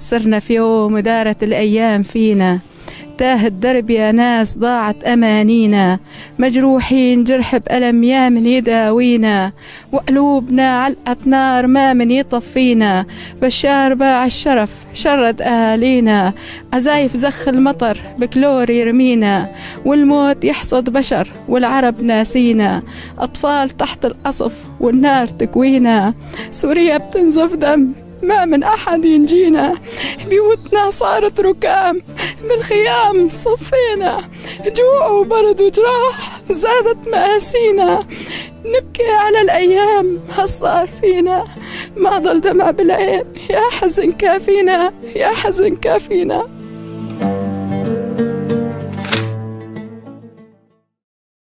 صرنا في يوم ودارت الأيام فينا، تاه الدرب يا ناس ضاعت أمانينا، مجروحين جرح بألم يا من يداوينا، وقلوبنا علقة نار ما من يطفينا، بشار باع الشرف شرد أهالينا، عزايف زخ المطر بكلور يرمينا، والموت يحصد بشر والعرب ناسينا، أطفال تحت القصف والنار تكوينا، سوريا بتنزف دم ما من أحد ينجينا، بيوتنا صارت ركام بالخيام صفينا، جوع وبرد وجراح زادت مآسينا، نبكي على الأيام هالصار فينا، ما ضل دمع بالعين يا حزن كافينا، يا حزن كافينا.